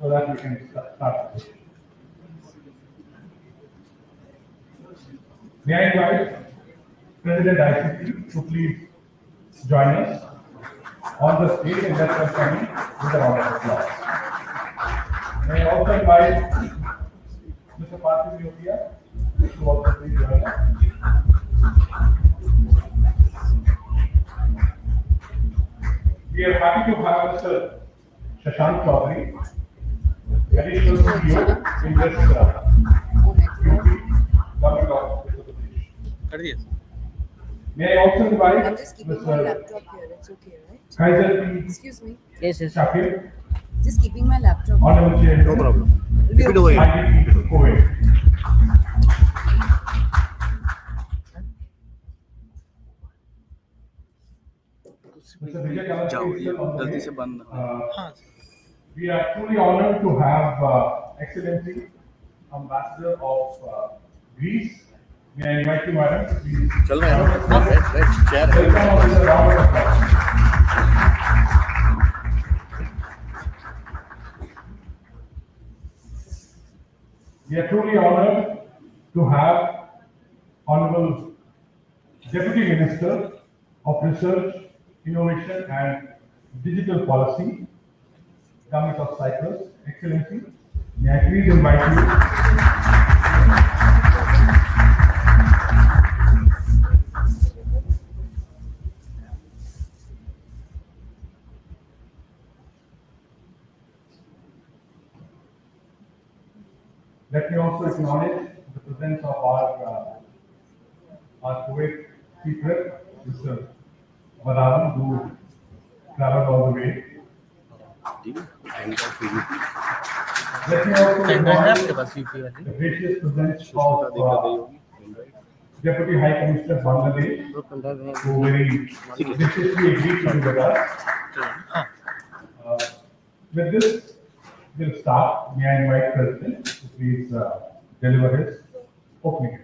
so that we can start. May I invite President ICC to please join us on the stage and let's welcome him with a round of applause. May I also invite Mr. Parthiv Neotia to also please join us. We are happy to have Mr. Shashank Chaudhary, additional CEO in this government of Uttar Pradesh. May I also invite I'm just keeping my laptop here. It's okay, right? Kaiser Excuse me. Yes, yes. Shakir, Just keeping my laptop. Honorable Chairman, No problem. It'll be Keep it okay. over. IDP Kuwait. Mr. Vijay जाओ Kalan ये is on the जल्दी way. से बंद We are truly honored to have Excellency Ambassador of Greece. May I invite you, madam, to please. चल रहा है ना right chair है Welcome us with a round of applause. We are truly honored to have Honorable Deputy Minister of Research, Innovation and Digital Policy, Government of Cyprus. Excellency, may I please invite you. Let me also acknowledge the presence of our Kuwait Chief Rep, Mr. Badawan, who traveled all the way. Let me also acknowledge the gracious presence of Deputy High Commissioner Bangladesh, who very graciously agreed to be with us. With this, we'll start. May I invite President to please deliver his opening.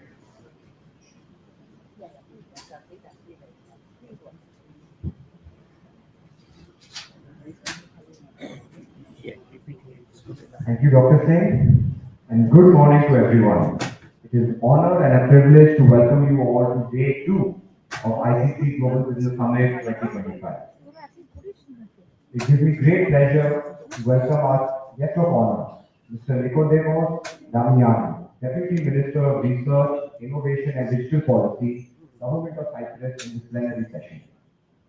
Thank you, Dr. Singh, and good morning to everyone. It is an honor and a privilege to welcome you all to Day 2 of ICC Global Business Summit 2025. It gives me great pleasure to welcome our guest of honor, Mr. Nikodemos Damiani, Deputy Minister of Research, Innovation and Digital Policy, Government of Cyprus, in this plenary session.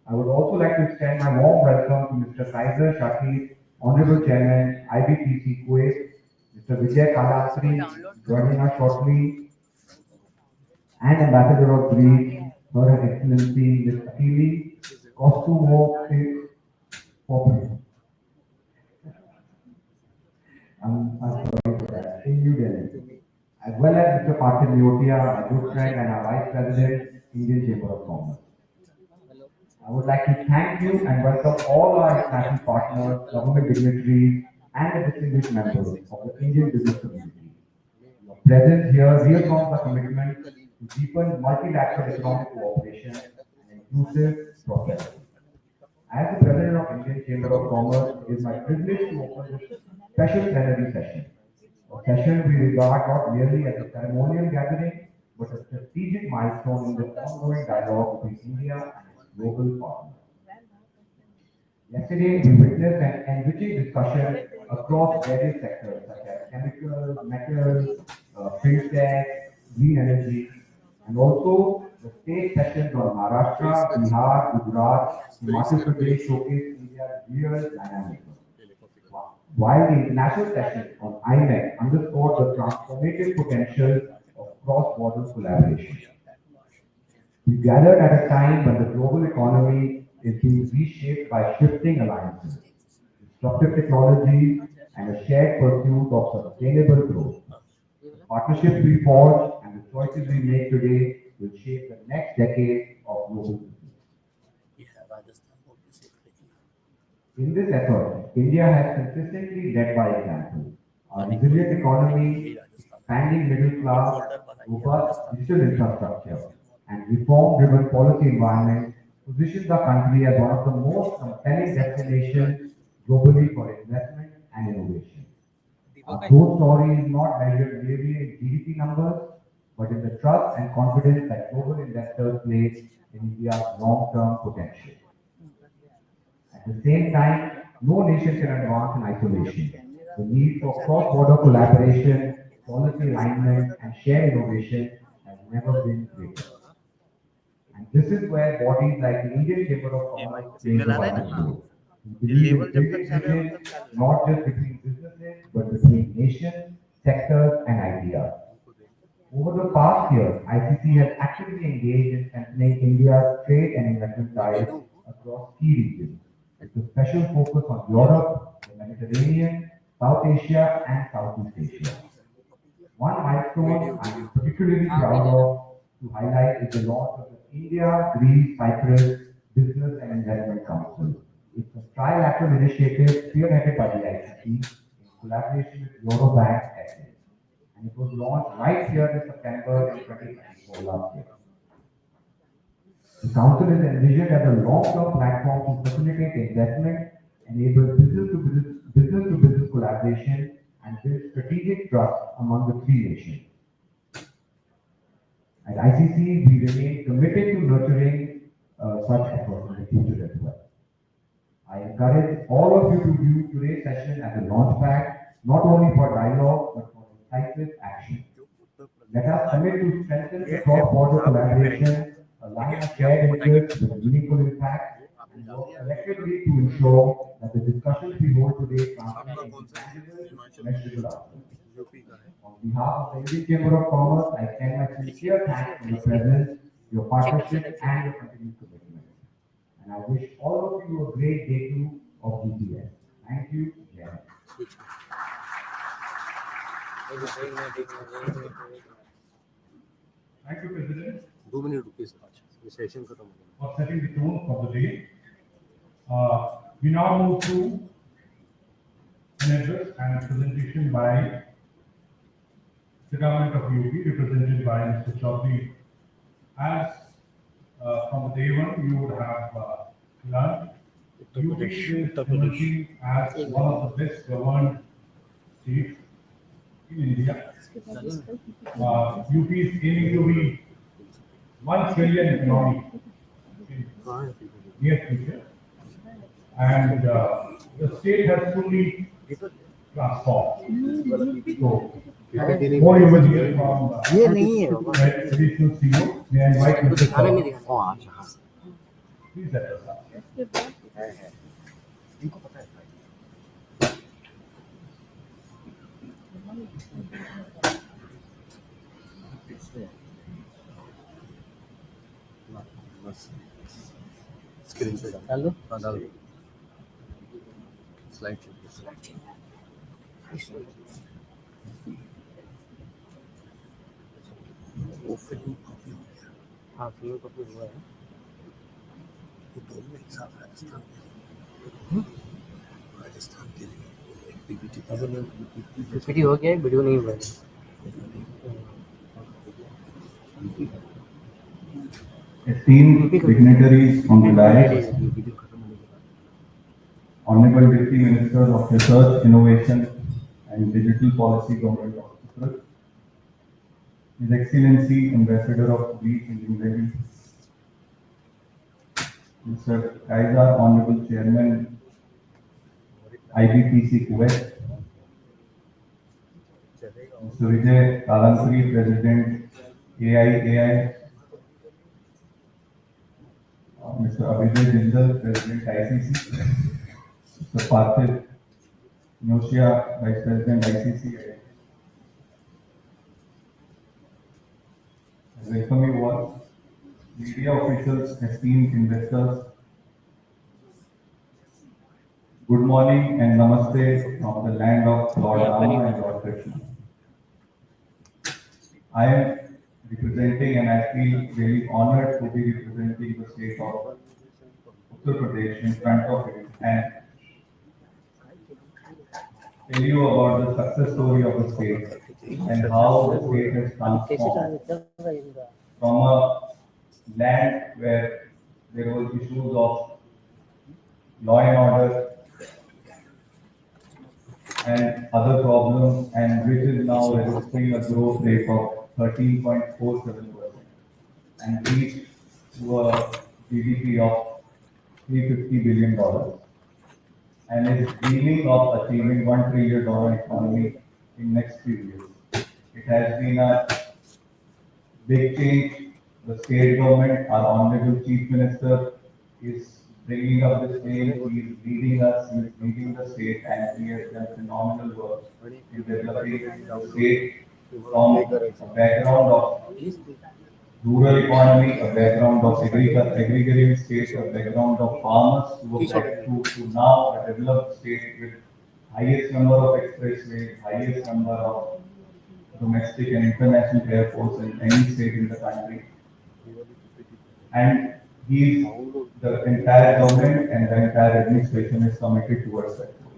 I would also like to extend my warm welcome to Mr. Kaiser Shakir, Honorable Chairman, IBTC Kuwait, Mr. Vijay Kalan, joining us shortly, and Ambassador of Greece, Her Excellency Ms. Akili Kostoumou Popri. I'm sorry for that, in New Delhi, as well as Mr. Parthiv Neotia, a good friend and our Vice President, Indian Chamber of Commerce. I would like to thank you and welcome all our international partners, government dignitaries, and the distinguished members of the Indian business community. Your presence here reaffirms our commitment to deepen multilateral economic cooperation and inclusive prosperity. As the President of Indian Chamber of Commerce, it is my privilege to open this special plenary session. A session we regard not merely as a ceremonial gathering, but a strategic milestone in the ongoing dialogue between India and its global partners. Yesterday, we witnessed an enriching discussion across various sectors such as chemicals, metals, fintech, green energy, and also the state sessions on Maharashtra, Bihar, Gujarat, Himachal Pradesh showcase India's real dynamism. While the international session on IMEC underscored the transformative potential of cross-border collaboration. We gathered at a time when the global economy is being reshaped by shifting alliances, disruptive technologies, and a shared pursuit of sustainable growth. The partnerships we forge and the choices we make today will shape the next decade of global business. In this effort, India has consistently led by example. Our resilient economy, expanding middle class, robust digital infrastructure, and reform-driven policy environment positions the country as one of the most compelling destinations globally for investment and innovation. Our growth story is not measured merely in GDP numbers, but in the trust and confidence that global investors place in India's long-term potential. At the same time, no nation can advance in isolation. The need for cross-border collaboration, policy alignment, and shared innovation has never been greater. And this is where bodies like the Indian Chamber of Commerce play a vital role. We believe in building bridges not just between businesses, but between nations, sectors, and ideas. Over the past year, ICC has actively engaged in strengthening India's trade and investment ties across key regions, with a special focus on Europe, the Mediterranean, South Asia, and Southeast Asia. One milestone I'm particularly proud of to highlight is the launch of the India-Greece Cyprus Business and Investment Council. It's a trilateral initiative spearheaded by the ICC in collaboration with Eurobank SA, and it was launched right here in September in 2024 last year. The council is envisioned as a long-term platform to facilitate investment, enable business-to-business collaboration, and build strategic trust among the three nations. At ICC, we remain committed to nurturing such efforts in the future as well. I encourage all of you to view today's session as a launchpad, not only for dialogue, but for decisive action. Let us commit to strengthen the cross-border collaboration, align our shared interests with meaningful impact, and work collectively to ensure that the discussions we hold today translate into tangible, measurable outcomes. On behalf of the Indian Chamber of Commerce, I extend my sincere thanks for your presence, your partnership, and your continued commitment. And I wish all of you a great day two of GPS. Thank you. Jai Hind. Thank you, President, 2 minute रुकिए sir ये session खत्म हो गया for setting the tone for the day. We now move to an address and a presentation by the government of UP, represented by Mr. Chaudhary. As from day one, you would have learned, UP is emerging as one of the best governed states in India. UP is aiming to be 1 trillion economy in near future, and the state has fully transformed. So, more you will hear from ये नहीं है additional CEO. May I invite Mr. दिखाने में Chaudhary? दिखाना अच्छा हाँ Please address us. है इनको पता है बस स्क्रीन पे डाल दो हाँ डाल दो स्लाइड वो फिल्म कॉपी हो गया हाँ फिल्म कॉपी हुआ है ये दोनों एक साथ राजस्थान के लिए पीपीटी हो गया है वीडियो नहीं हुआ है Esteemed dignitaries on the dais, Honorable Deputy Minister of Research, Innovation and Digital Policy, Government of Uttar, His Excellency Ambassador of Greece in New Delhi, Mr. Kaiser, Honorable Chairman, IBPC Kuwait, Mr. Vijay Kalankri, President, AIAI, Mr. Abhijay Jindal, President ICC, Mr. Parthiv Noshia, Vice President ICC. I welcome you all, media officials, esteemed investors. Good morning and namaste from the land of Lord Rama and Lord Krishna. I am representing and I feel really honored to be representing the state of Uttar Pradesh in front of it and tell you about the success story of the state and how the state has transformed from a land where there were issues of law and order, and other problems, and which is now registering a growth rate of 13.47% and reached to a GDP of $350 billion and is dreaming of achieving $1 trillion economy in next few years. It has been a big change. The state government, our honorable chief minister, is bringing up this name. He is leading us. He is leading the state, and he has done phenomenal work in developing the state from a background of rural economy, a background of agrarian state, a background of farmers to now a developed state with highest number of expressways, highest number of domestic and international airports in any state in the country. And he's the entire government and the entire administration is committed towards that goal.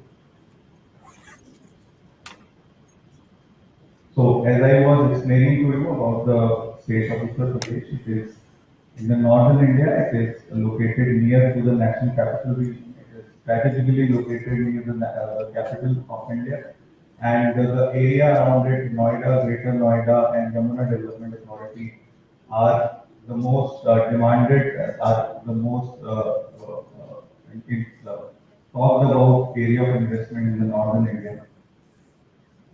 So as I was explaining to you about the state of Uttar Pradesh, it is in the northern India. It is located near to the national capital region. It is strategically located near the capital of India, and the area around it, Noida, Greater Noida, and Yamuna Development Authority, are the most demanded, are the most talked about area of investment in the northern India.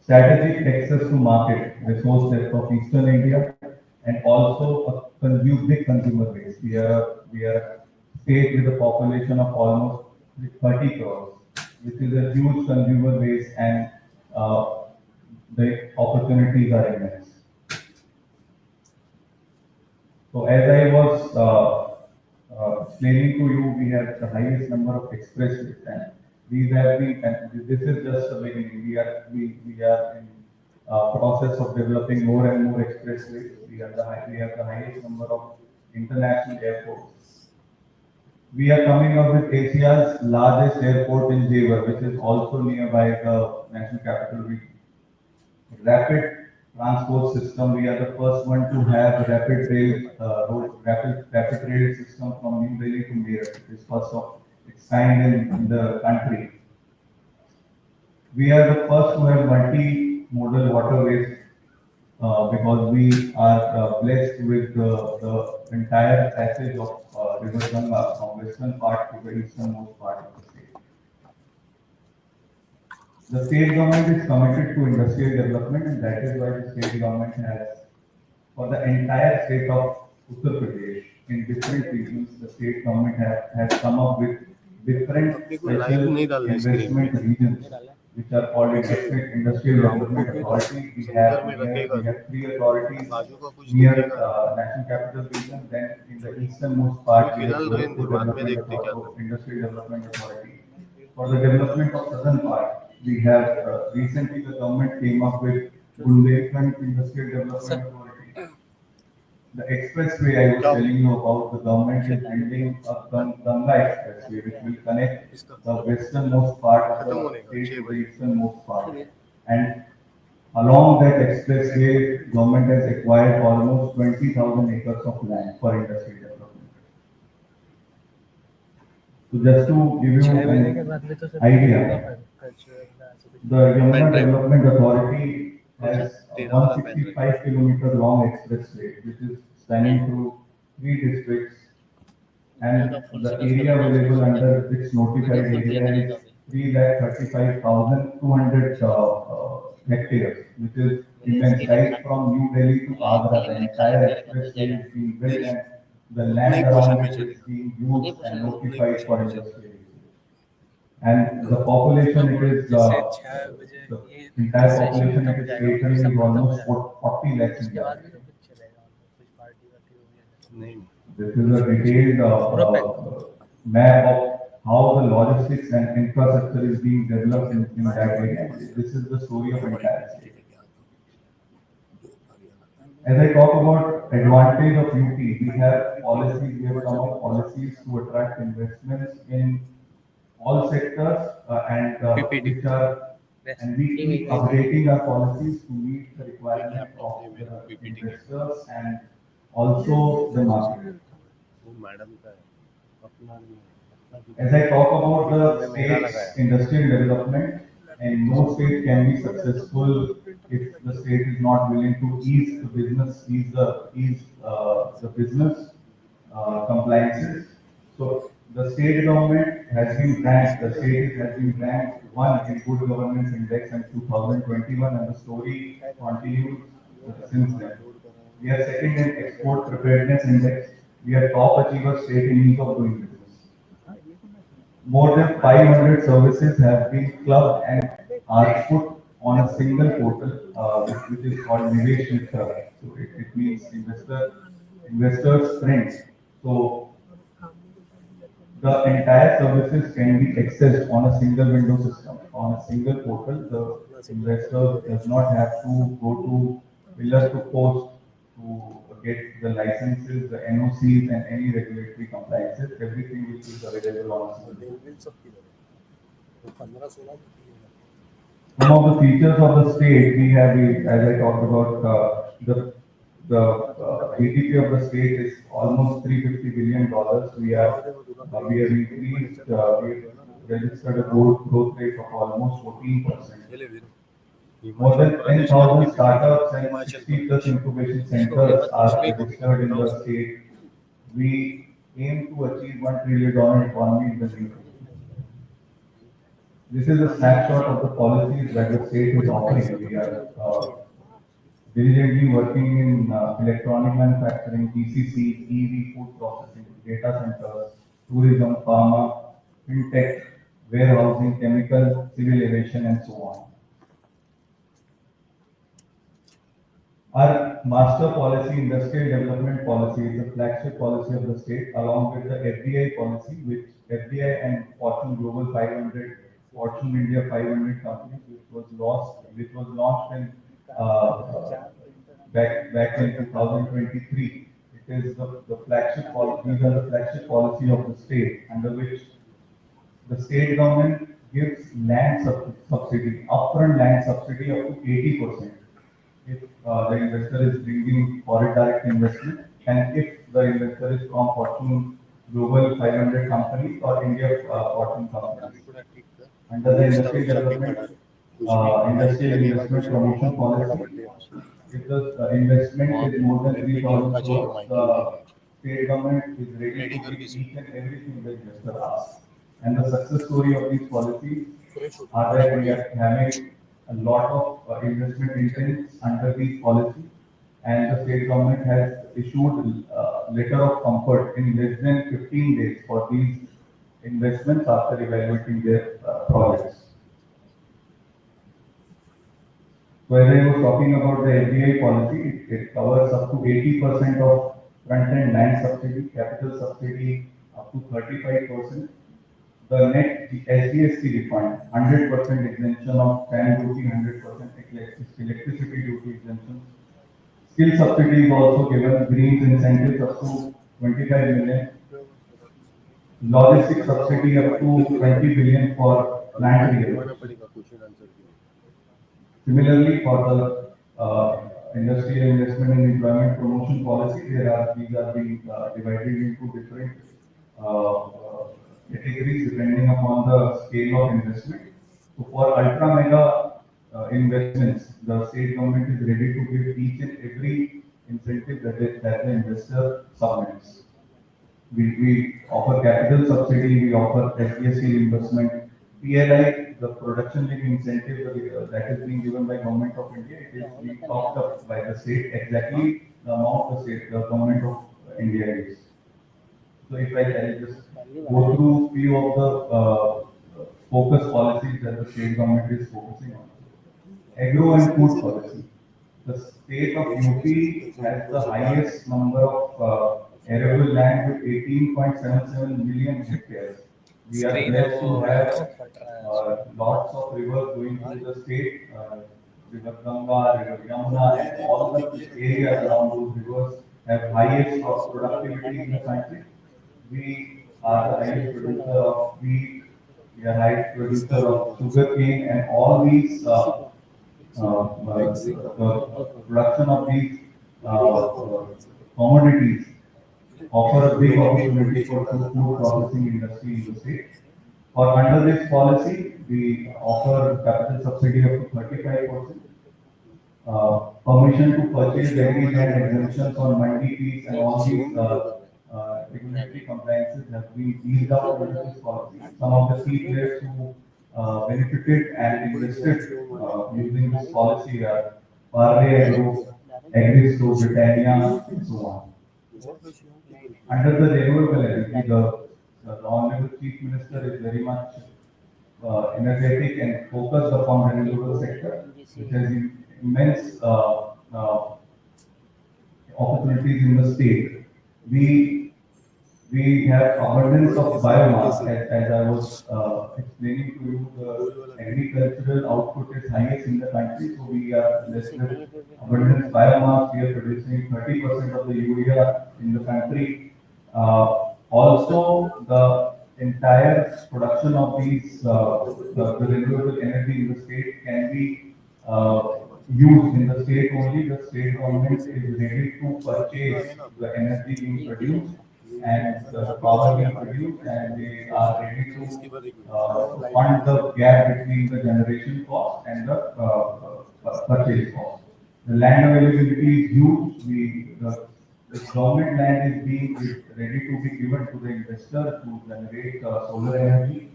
Strategic access to market, resource depth of eastern India, and also a big consumer base. We are a state with a population of almost 30 crores, which is a huge consumer base, and the opportunities are immense. So as I was explaining to you, we have the highest number of expressways, and these have been. And this is just the beginning. We are in process of developing more and more expressways. We have the highest number of international airports. We are coming up with Asia's largest airport in Jewar, which is also nearby the national capital region. Rapid transport system. We are the first one to have a rapid rail system from New Delhi to Meerut. It is first of its kind in the country. We are the first to have multi-modal waterways because we are blessed with the entire passage of River Ganga from western part to the easternmost part of the state. The state government is committed to industrial development, and that is why the state government has, for the entire state of Uttar Pradesh, in different regions, the state government has come up with different special investment regions, which are called industrial development authority. We have three authorities near national capital region. Then in the easternmost part, we have industrial development authority. For the development of southern part, we have recently the government came up with Bundelkhand Industrial Development Authority. The expressway I was telling you about, the government is building a Ganga expressway, which will connect the westernmost part of the state to the easternmost part. And along that expressway, government has acquired almost 20,000 acres of land for industrial development. So just to give you an idea, the Yamuna Development Authority has a 165-kilometer long expressway, which is spanning through three districts, and the area available under its notified area is 335,200 hectares, which is immense. Right from New Delhi to Agra, the entire expressway is being built, and the land around it is being used and notified for industrial use. And the population, it is the entire population of the state is almost 40 lakhs in India. This is a detailed map of how the logistics and infrastructure is being developed in that area. This is the story of entire state. As I talk about advantage of UP, we have policies, we have come up policies to attract investments in all sectors which are, and we keep updating our policies to meet the requirement of the investors and also the market. As I talk about the state's industrial development, and no state can be successful if the state is not willing to ease the business compliances. So the state government has been ranked, the state has been ranked one in Good Governance Index in 2021, and the story continues since then. We are second in Export Preparedness Index. We are top achiever state in ease of doing business. More than 500 services have been clubbed and are put on a single portal, which is called Nivesh Mitra. So it means investor's friend. So the entire services can be accessed on a single window system, on a single portal. The investor does not have to go to pillar to post to get the licenses, the NOCs, and any regulatory compliances. Everything which is available on a single portal. Some of the features of the state we have, as I talked about, the GDP of the state is almost $350 billion. We have increased, we registered a growth rate of almost 14%. More than 10,000 startups and 60 plus incubation centers are registered in the state. We aim to achieve $1 trillion economy in the near future. This is a snapshot of the policies that the state is offering. We are diligently working in electronic manufacturing, TCC, EV, food processing, data centers, tourism, pharma, fintech, warehousing, chemical, civil aviation, and so on. Our master policy, industrial development policy, is the flagship policy of the state, along with the FDI policy, which FDI and Fortune Global 500, Fortune India 500 companies, which was launched in back in 2023. It is the flagship policy. These are the flagship policy of the state, under which the state government gives land subsidy, upfront land subsidy up to 80%. If the investor is bringing foreign direct investment, and if the investor is from Fortune Global 500 companies or India Fortune companies. Under the industrial investment promotion policy, if the investment is more than 3,000 crores, the state government is ready to give each and everything the investor asks. And the success story of these policies are that we are having a lot of investment intents under these policies, and the state government has issued letter of comfort in less than 15 days for these investments after evaluating their projects. So as I was talking about the FDI policy, it covers up to 80% of front-end land subsidy, capital subsidy up to 35%. The net SGST refund, 100% exemption of stamp duty, 100% electricity duty exemption. Skill subsidy is also given, greens incentives up to 25 million. Logistics subsidy up to 20 billion for plant real. Similarly, for the industrial investment and employment promotion policy, these are being divided into different categories depending upon the scale of investment. So for ultra mega investments, the state government is ready to give each and every incentive that the investor submits. We offer capital subsidy, we offer SGST investment, PLI, the production link incentive that is being given by Government of India, it is being topped up by the state, exactly the amount the Government of India gives. So if I'll just go through few of the focus policies that the state government is focusing on. Agro and food policy. The state of UP has the highest number of arable land with 18.77 million hectares. We are blessed to have lots of rivers going through the state, River Ganga, River Yamuna, and all the areas around those rivers have highest productivity in the country. We are the highest producer of wheat, we are highest producer of sugarcane, and all these production of these commodities offer a big opportunity for food processing industry in the state. For under this policy, we offer capital subsidy up to 35%. Permission to purchase agri land exemptions on mandi fees and all these regulatory compliances have been eased out under this policy. Some of the key players who benefited and invested using this policy are Parle Agro, Agristo, Britannia, and so on. Under the renewable energy, the Honorable Chief Minister is very much energetic and focused upon renewable sector, which has immense opportunities in the state. We we have abundance of biomass, as I was explaining to you. The agricultural output is highest in the country, so we are blessed with abundance biomass. We are producing 30% of the urea in the country. Also, the entire production of these the renewable energy in the state can be used in the state only. The state government is ready to purchase the energy being produced and the power being produced, and they are ready to fund the gap between the generation cost and the purchase cost. The land availability is huge. The government land is being ready to be given to the investor to generate solar energy.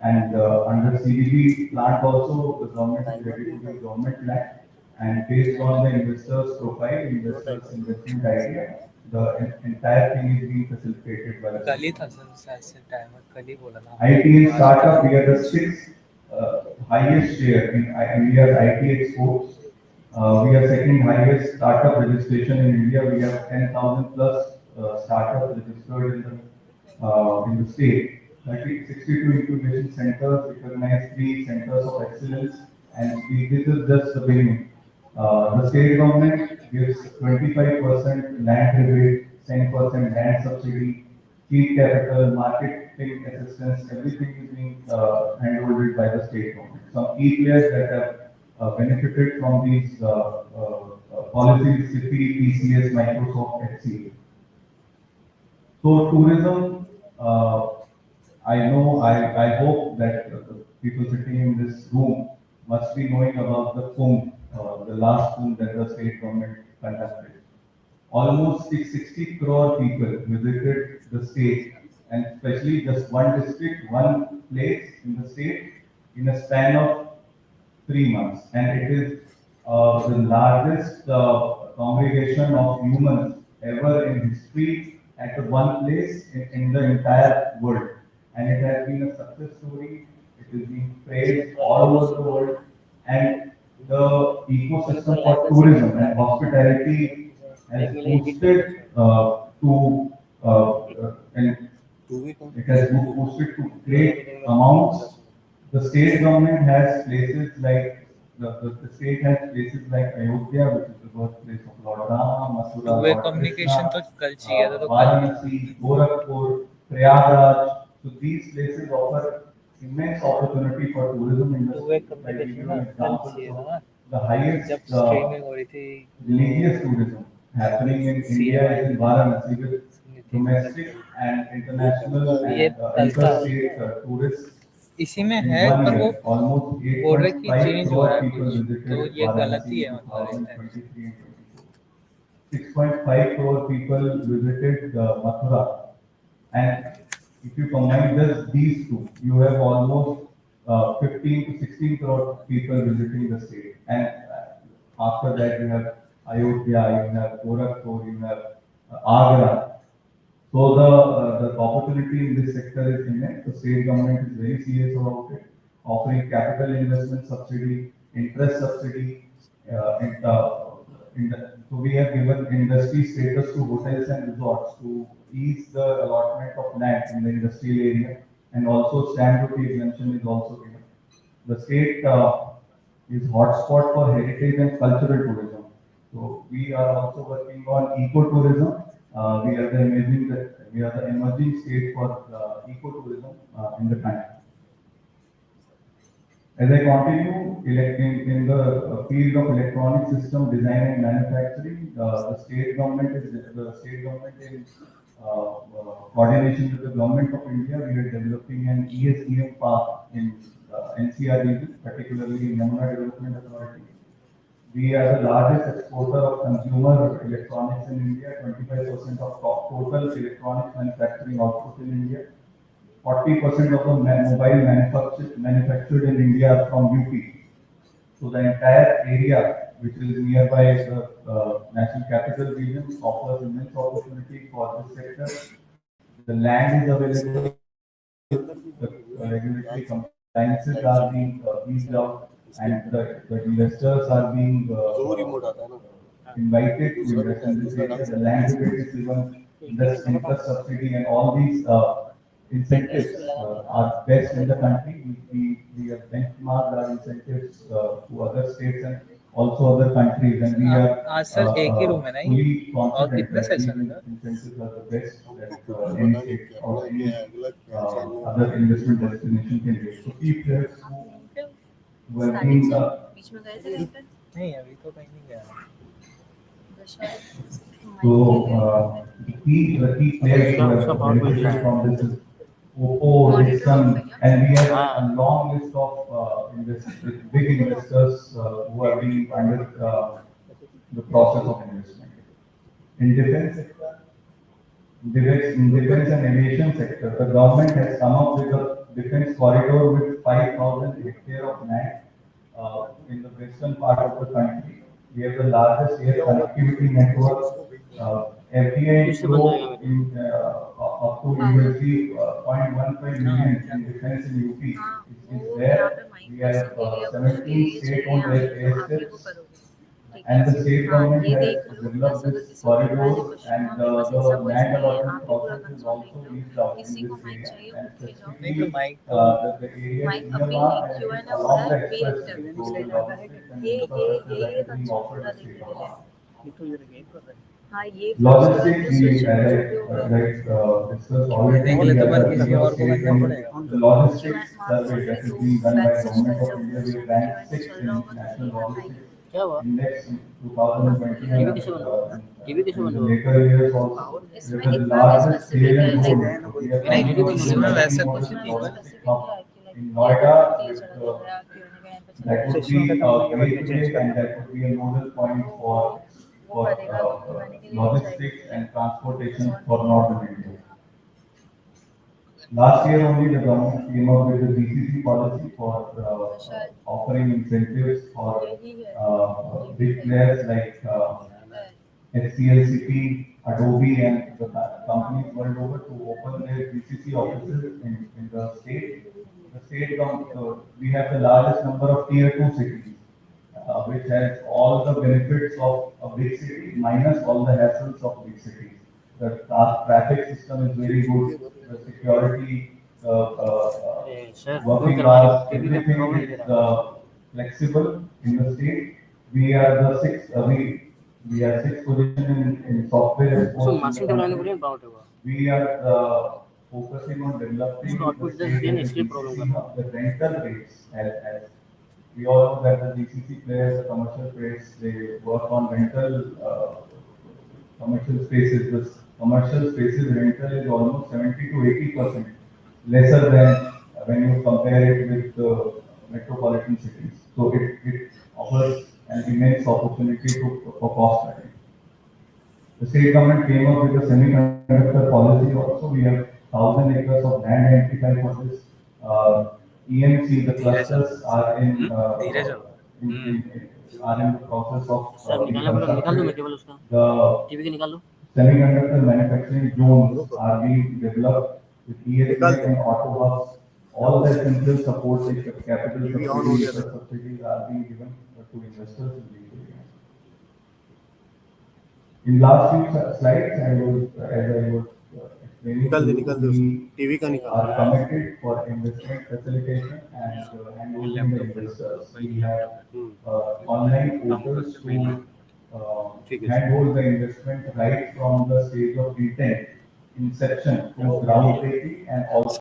And under CBG plant also, the government is ready to give government land. And based on the investor's profile, investor's investment idea, the entire thing is being facilitated by the कल ही था sir timer कल ही बोला था IT and startup. We are the sixth highest share in India's IT exports. We are second highest startup registration in India. We have 10,000 plus startups registered in the state. 62 incubation centers, recognized 3 centers of excellence, and this is just the beginning. The state government gives 25% land rebate, 10% land subsidy, seed capital, marketing assistance, everything is being handled by the state government. Some key players that have benefited from these policies, CIFI, TCS, Microsoft, HCA. So tourism, I hope that the people sitting in this room must be knowing about the Kumbh, the last Kumbh that the state government conducted. Almost 660 crore people visited the state, and especially just one district, one place in the state in a span of 3 months. And it is the largest congregation of humans ever in history at one place in the entire world. And it has been a success story. It is being praised all over the world. And the ecosystem for tourism and hospitality has boosted and it has boosted to great amounts. The state government has places like the state has places like Ayodhya, which is the birthplace of Lord Rama, Mathura, two way Lord communication तो Krishna, कल चाहिए था तो कल Varanasi, Gorakhpur, Prayagraj. So these places offer immense opportunity for tourism two way industry. By giving communication you ना an कल example, चाहिए so था ना the highest जब स्ट्रीमिंग हो रही थी religious tourism happening in India is in Varanasi with domestic and international ये and कल था interstate tourists. इसी में In है 1 पर वो year, almost बोल रहे कि 8.5 चेंज हो रहा crore है people कुछ visited तो ये गलती Varanasi है in मतलब इस time 2023 and 24. 6.5 crore people visited Mathura. And if you combine just these two, you have almost 15 to 16 crore people visiting the state. And after that, you have Ayodhya, you have Gorakhpur, you have Agra. So the opportunity in this sector is immense. The state government is very serious about it, offering capital investment subsidy, interest subsidy. So we have given industry status to hotels and resorts to ease the allotment of land in the industrial area, and also stamp duty exemption is also given. The state is hotspot for heritage and cultural tourism. So we are also working on ecotourism. We are the emerging state for ecotourism in the country. As I continue in the field of electronic system design and manufacturing, the state government in coordination with the government of India, we are developing an ESDM park in NCR region, particularly in Yamuna Development Authority. We are the largest exporter of consumer electronics in India, 25% of total electronics manufacturing output in India. 40% of the mobile manufactured in India are from UP. So the entire area, which is nearby the national capital region, offers immense opportunity for this sector. The land is available, the regulatory compliances are being eased out, and the investors are being invited to invest in this area. The land debate is given interest subsidy, and all these incentives are best in the country. We have benchmarked our incentives to other states and also other countries, and we are आज sir एक ही room है ना ये? fully और confident कितने that these session है sir? incentives are the best that any state or any other investment destination can get. So key players who have been बीच में गए थे कहीं पे? नहीं अभी तो कहीं नहीं गया. so the key players who have benefited from this is Oppo, Dixon, and we have a long list of big investors who are being under the process of investment. In defense and aviation sector, the government has come up with a defense corridor with 5,000 hectares of land in the western part of the country. We have the largest air connectivity network. FDI flow in up to USD 0.15 million in defense in UP is there. We have 17 state-owned airstrips. And the state government has developed this corridor, and the land allotment process is also eased out in this area. And specifically, the area is nearby and along the expressway, so the logistics and infrastructure that is being offered to state government. हाँ ये Logistics, we discussed already. देखने के बाद We किसी have और को state करना government पड़ेगा. the logistics survey that is being done by government of India. We ranked 6th in national logistics index in 2020. In later years also, we have the largest scale and growth. We are नहीं, planning इसमें to वैसा build कुछ a नहीं है. logistic hub in Noida with that would be a gateway and that would be a nodal point for logistics and transportation for northern India. Last year only the government came up with the GCC policy for offering incentives for big players like HCLCP, Adobe, and the companies world over to open their GCC offices in the state. The state we have the largest number of tier 2 cities, which has all the benefits of a big city minus all the hassles of big cities. The traffic system is very good. The security, working hours, everything is flexible in the state. We are the sixth. We are sixth position in software exports. in the country. We are focusing on developing the state and the GCC of the rental rates as we all know that the GCC players, the commercial players, they work on rental commercial spaces. This commercial spaces rental is almost 70 to 80% lesser than when you compare it with the metropolitan cities. So it offers an immense opportunity for cost cutting. The state government came up with a semiconductor policy also. We have 1,000 acres of land identified for this. EMC, the clusters are are in the process of being constructed. The semiconductor manufacturing zones are being developed with ESG and auto hubs. All the essential support, capital subsidies are being given to investors in these areas. In last few slides, as I was explaining, we are committed for investment facilitation and handholding the investors. We have online portals to handhold the investment right from the stage of intent, inception to groundbreaking and also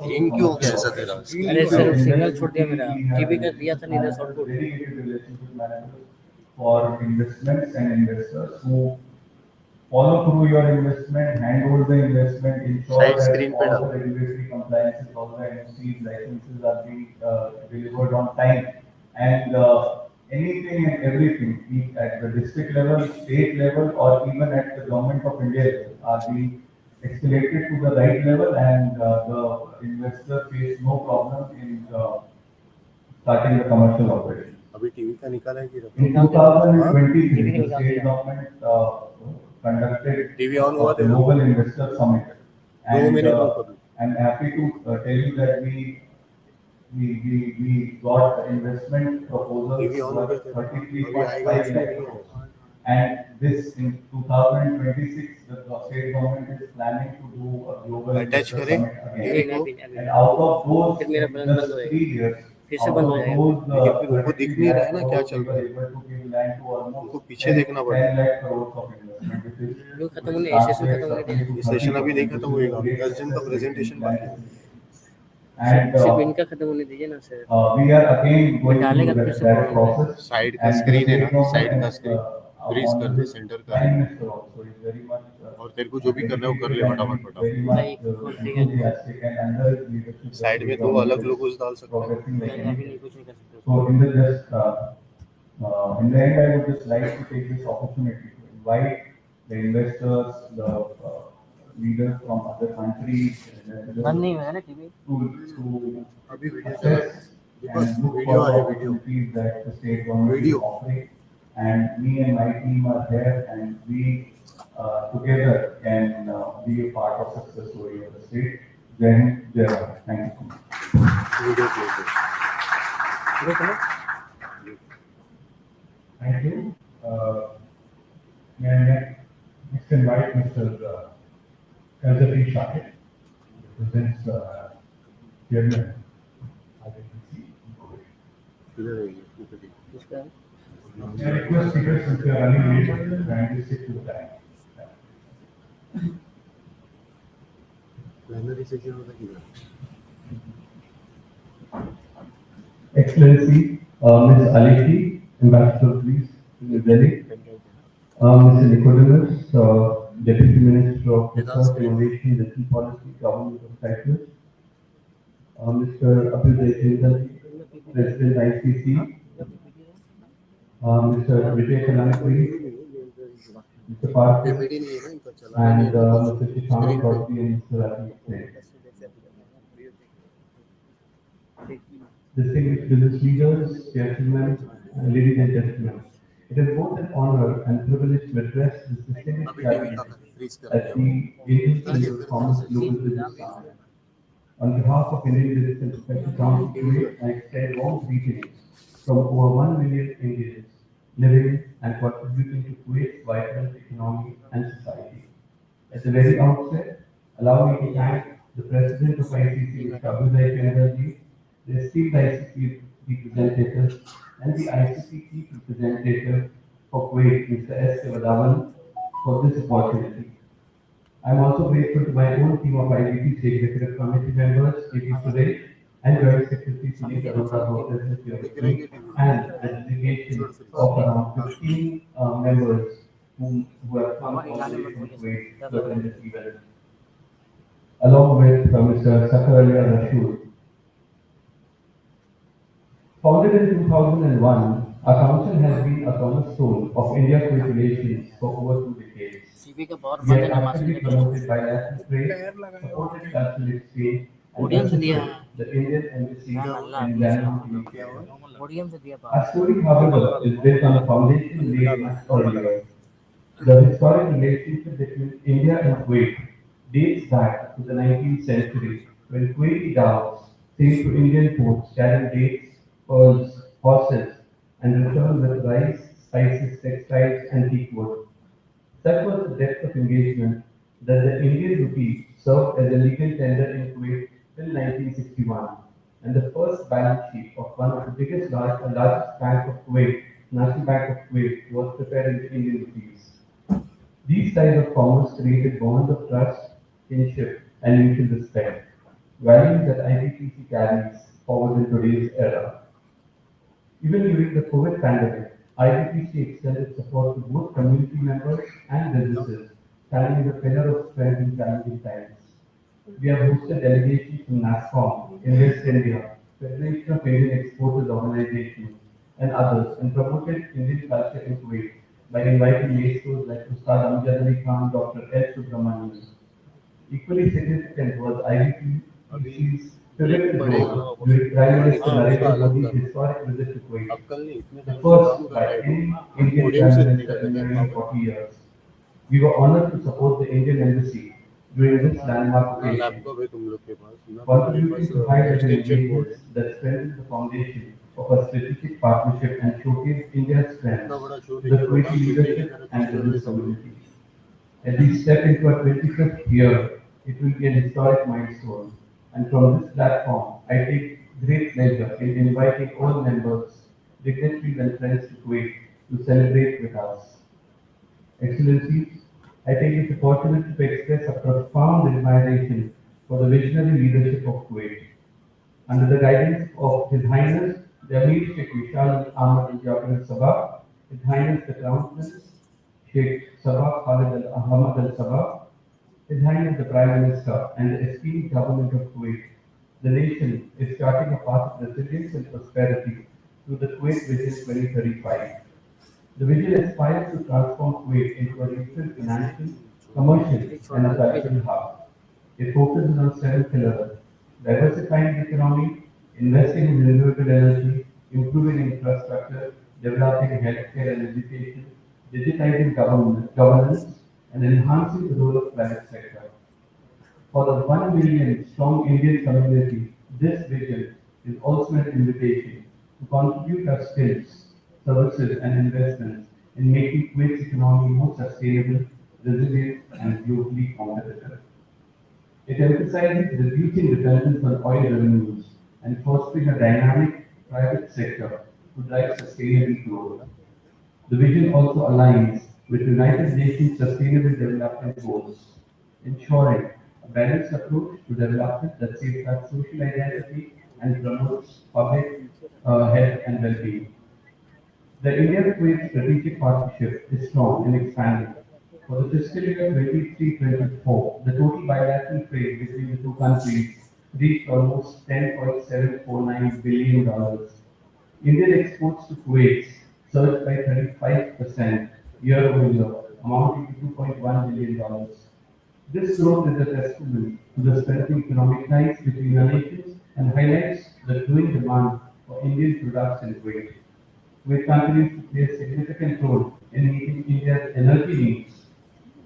अरे sir signal छोड़ दिया मेरा. TV का दिया था नहीं short code. dedicated relationship managers for investments and investors who follow through your investment, handhold the investment, ensure Side that screen पे all डालो। the regulatory compliances, all the NOCs, licenses are being delivered on time, and anything and everything, be it at the district level, state level, or even at the government of India level, are being escalated to the right level, and the investor face no problem in starting the commercial operation. अभी TV का निकाला है कि In 2023, the state government conducted TV on हुआ a था? global investor summit. 2 And minute रुको अभी। I'm happy to tell you that we got the investment proposals TV on हो गया था? worth अभी आएगा 33.5 उसमें lakh नहीं crores. है। And this in 2026, the state government is planning to do a global Attach investor करें summit टीवी again. को। And out of those, फिर मेरा in बंद just हो 3 years, फिर से out बंद हो of जाएगा। those लेकिन फिर उनको दिख 33 नहीं रहा है lakh ना क्या crores, चल we रहा were है। able to give land to उनको almost पीछे देखना 10 पड़ता 10 lakh crores of investment, video खत्म which होने सेशन translates खत्म होने roughly to ये सेशन अभी नहीं 30%, खत्म which is होएगा, a अभी great 10 दिन का success rate प्रेजेंटेशन in बाकी है। land. And सिर्फ इनका खत्म होने दीजिए ना sir. we are again going डालेगा through फिर से that प्रॉब्लम है। process. साइड का And the स्क्रीन है state ना, साइड government का and स्क्रीन फ्रीज कर दे, सेंटर कर Prime they. Minister also is very much और तेरे को जो भी करना है वो कर ले फटाफट very फटाफट। much enthusiastic, and under his leadership, the side में state 2 government अलग is लोगोस डाल सकता है। progressing like अभी नहीं anything. कुछ नहीं कर सकते। So in the just in the end, I would just like to take this opportunity to invite the investors, the leaders from other countries, and बंद नहीं होगा ना टीवी। to अभी वीडियो चला है। assess Deepak and look video for the है video. opportunities that the state government is Video. offering. And me and my team are there, and we together can be a part of success story of the state. Jai Hind, Jai Bharat. Thank you so much. Video play कर। Thank you. May I next invite Mr. Elzati Shakir, represents Chairman ICC. इधर है ये, ऊपर देखो। इसका May I request speakers, since we are running late, kindly stick to the time. Primary session होता किधर? Excellency, Ms. Aliki, Ambassador, please, to New Delhi. Mr. Nicodemus, Deputy Minister of Research, Innovation, Digital Policy, Government of Cyprus. Mr. Abhyuday Jindal, President ICC. Mr. Vijay Kanakuri, Mr. Parth, payment ही नहीं है ना इनका चला and Mr. Shashank Gauthier and Mr. Rajesh Singh. Distinguished business leaders, gentlemen, ladies and gentlemen, it is both an honor and privilege to address this distinguished अभी TV gathering का freeze कर at the Indian Business Commerce Global Business Summit. On behalf of Indian Business and Professional Council, Kuwait, I extend warm greetings from over 1 million Indians living and contributing to Kuwait's vibrant economy and society. At the very outset, allow me to thank the President of ICC, Mr. Abhyuday Jindal, the esteemed ICC representatives, and the ICC chief representative for Kuwait, Mr. S. Sivadavan, for this opportunity. I am also grateful to my own team of IBTC Executive Committee members, A.P. Suresh, and Joint Secretary Sunil Arora, who are present here with me, and the delegation of around 15 members who have come all the way from Kuwait to attend this event. Along with Mr. Sakaria Rashid. Founded in 2001, our council has been a cornerstone of India-Kuwait relations for over 2 decades. TV का power We बंद है have ना actively master promoted bilateral trade, supported cultural exchange, and Audience assisted दिया। the Indian embassy Allah in January 2020. ओडियम से दिया Our power. story, however, is built on a foundation laid much earlier. The historic relationship between India and Kuwait dates back to the 19th century, when Kuwaiti dhows sailed to Indian ports carrying dates, pearls, horses, and returned with rice, spices, textiles, and teak wood. Such was the depth of engagement that the Indian rupee served as a legal tender in Kuwait till 1961, and the first balance sheet of one of the largest bank of Kuwait, National Bank of Kuwait, was prepared in the Indian rupees. These ties of commerce created bonds of trust, kinship, and mutual respect, values that IBTC carries forward in today's era. Even during the COVID pandemic, IBTC extended support to both community members and businesses standing as a pillar of strength in challenging times. We have hosted delegations from NASCOM in West India, Federation of Indian Exporters Organization, and others, and promoted Indian culture in Kuwait by inviting maestros like Ustad Amjad Ali Khan, Dr. L. Subramanian. Equally significant was IBC's pivotal role during Prime Minister Narendra Modi's historic visit to Kuwait, the first by any Indian Prime Minister in nearly 40 years. We were honored to support the Indian Embassy during this landmark occasion, contributing to high-level engagements that strengthen the foundation of a strategic partnership and showcase India's strength, the Kuwaiti leadership and business community. As we step into our 25th year, it will be an historic milestone. And from this platform, I take great pleasure in inviting all members, dignitaries and friends to Kuwait to celebrate with us. Excellencies, I take this opportunity to express a profound admiration for the visionary leadership of Kuwait. Under the guidance of His Highness, the Amir Sheikh Vishal Ahmad Al Sabah, His Highness the Crown Prince, Sheikh Sabah Khalid Al Ahmad Al Sabah, His Highness the Prime Minister, and the esteemed government of Kuwait, the nation is charting a path of resilience and prosperity through the Kuwait Vision 2035. The vision aspires to transform Kuwait into a regional financial, commercial, and a cultural hub. It focuses on 7 pillars: diversifying the economy, investing in renewable energy, improving infrastructure, developing healthcare and education, digitizing governance, and enhancing the role of private sector. For the 1 million strong Indian community, this vision is also an invitation to contribute our skills, services, and investments in making Kuwait's economy more sustainable, resilient, and globally competitive. It emphasizes reducing dependence on oil revenues and fostering a dynamic private sector to drive sustainable growth. The vision also aligns with United Nations Sustainable Development Goals, ensuring a balanced approach to development that safeguards social identity and promotes public health and well-being. The India-Kuwait strategic partnership is strong and expanding. For the fiscal year 23-24, the total bilateral trade between the two countries reached almost $10.749 billion. Indian exports to Kuwait surged by 35% year-over-year, amounting to $2.1 billion. This growth is a testament to the strengthening economic ties between our nations and highlights the growing demand for Indian products in Kuwait. Kuwait continues to play a significant role in meeting India's energy needs.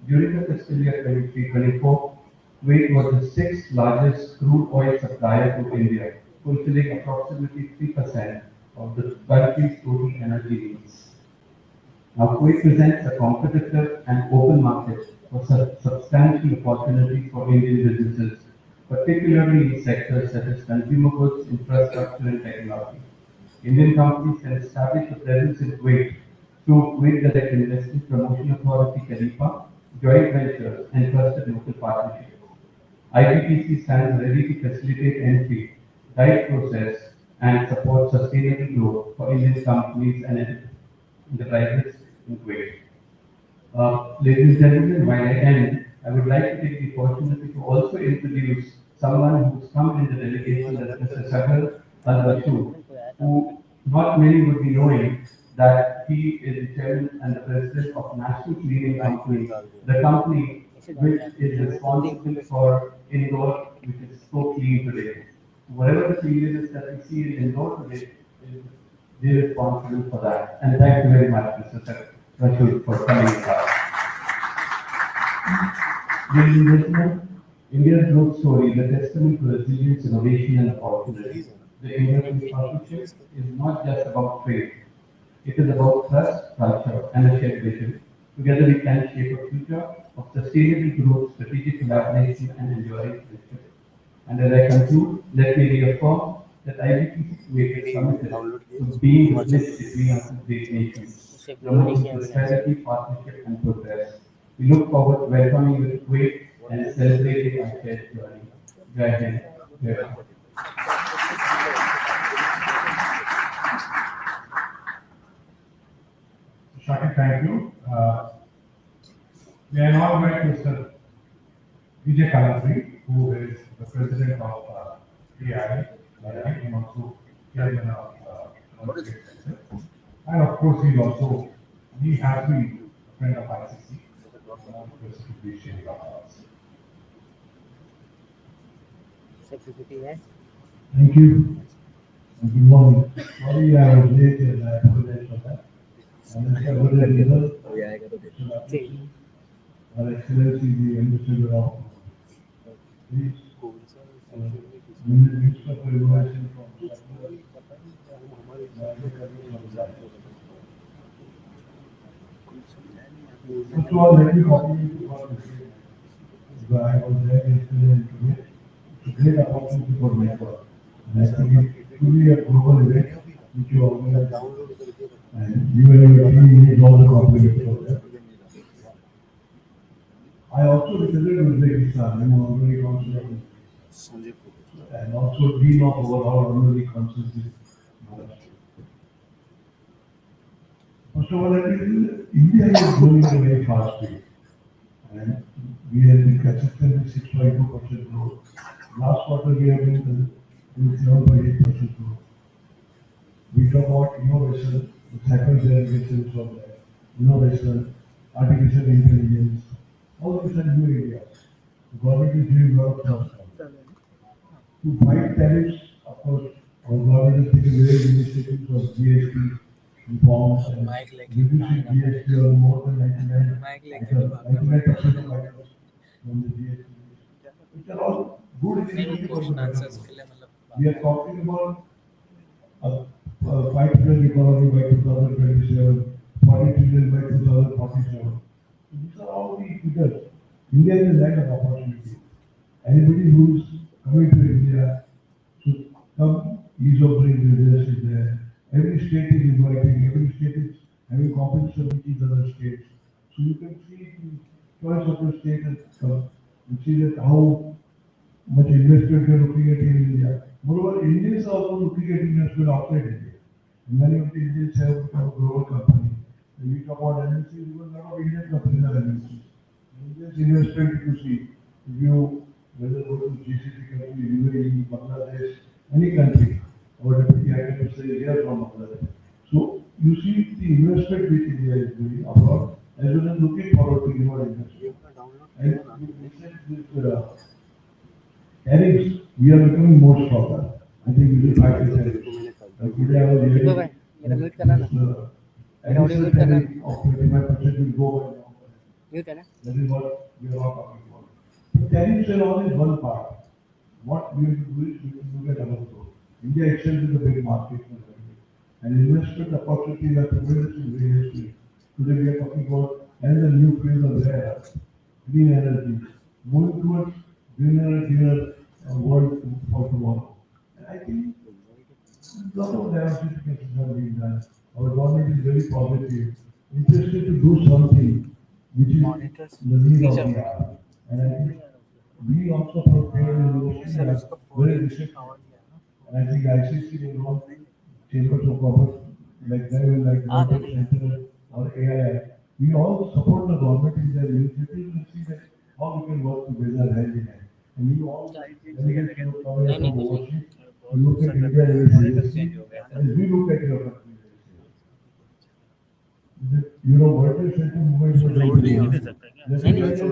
During the fiscal year 23-24, Kuwait was the 6th largest crude oil supplier to India, fulfilling approximately 3% of the country's total energy needs. Now, Kuwait presents a competitive and open market for substantial opportunities for Indian businesses, particularly in sectors such as consumer goods, infrastructure, and technology. Indian companies can establish a presence in Kuwait through Kuwait Direct Investment Promotion Authority (KEDIPA), joint ventures, and trusted local partnerships. IBTC stands ready to facilitate entry, guide process, and support sustainable growth for Indian companies and enterprises in Kuwait. Ladies and gentlemen, while I end, I would like to take the opportunity to also introduce someone who's come in the delegation, that's Mr. Sagar Al-Bashir, who not many would be knowing that he is the chairman and the president of National Cleaning Company, the company which is responsible for Indore, which is so clean today. Whatever the cleanliness that we see in Indore today, they're responsible for that. And thank you very much, Mr. Rashid, for coming with us. Ladies and gentlemen, India's growth story is a testament to resilience, innovation, and opportunity. The Indian partnership is not just about trade. It is about trust, culture, and a shared vision. Together we can shape a future of sustainable growth, strategic collaboration, and enduring friendship. And as I conclude, let me reaffirm that IBTC Kuwait is committed to being the bridge between our two great nations, promoting prosperity, partnership, and progress. We look forward to welcoming you to Kuwait and celebrating our shared journey. Jai Hind, Jai Bharat. Shakir, thank you. We are now met Mr. Vijay Kalantri, who is the president of TI, and also chairman of State Council. And of course, he has been a friend of ICC, specifically sharing our thoughts. Secretary है Thank you. And good morning. Sorry I was late and I apologize for that. And it's a good result. Her Excellency the Ambassador of Greece, Minister for Innovation from Cyprus. First of all, let me compliment you for this. I was there yesterday and today. It's a great opportunity for network. And I think it's truly a global event which you organize. And you and your team need all the compliments for that. I also visited Uzbekistan, I'm honorary consul of Uzbekistan. And also dean of overall honorary consuls in Maharashtra. First of all, I think India is growing at a very fast pace. And we have been consistently 6.2% growth. Last quarter we have been in 7.8% growth. We talk about innovation, the second generation from there, innovation, artificial intelligence, all these are new areas. The government is doing a lot of stuff. To fight tariffs, of course, our government is taking various initiatives of GST reforms and reducing GST on more than 99% of items from the GST. Which are all good initiatives for the country. We are talking about a 5 trillion economy by 2027, 40 trillion by 2047. These are all the figures. India is a land of opportunity. Anybody who is coming to India should come, ease of doing business is there. Every state is inviting, every state is having competition with each other states. So you can see the choice of the state and come. You see that how much investment they are looking at in India. Moreover, Indians are also looking at investment outside India. Many of the Indians have become a global company. When we talk about MNCs, even a lot of Indian companies are MNCs. Indians investment, if you see, if you whether go to GCC country, UAE, Bangladesh, any country, or deputy I can say here from Bangladesh. So you see the investment which India is doing abroad, as well as looking forward to your investment. And with recent tariffs, we are becoming more stronger. I think we will fight the tariffs. Today I was hearing भाई मेरा mute करना ना additional tariff of 25% will go by now. Mute है ना That is what we are all talking about. The tariffs are only one part. What we will do is we will look at our growth. India itself is a big market for revenue. And investment opportunities are tremendous in various fields. Today we are talking about another new field of rare earth, green energy, moving towards greener world for tomorrow. And I think a lot of diversifications have been done. Our government is very positive, interested to do something which is the need of the hour. And I think we also prepare innovation as very recently. And I think ICC will run chambers of commerce like them, like World Center or AII. We all support the government in their initiatives and see that how we can work together hand in hand. And we all delegates who come here from overseas, we look at India very seriously, and we look at your country very seriously. World Center movement was live नहीं दे very सकता क्या जो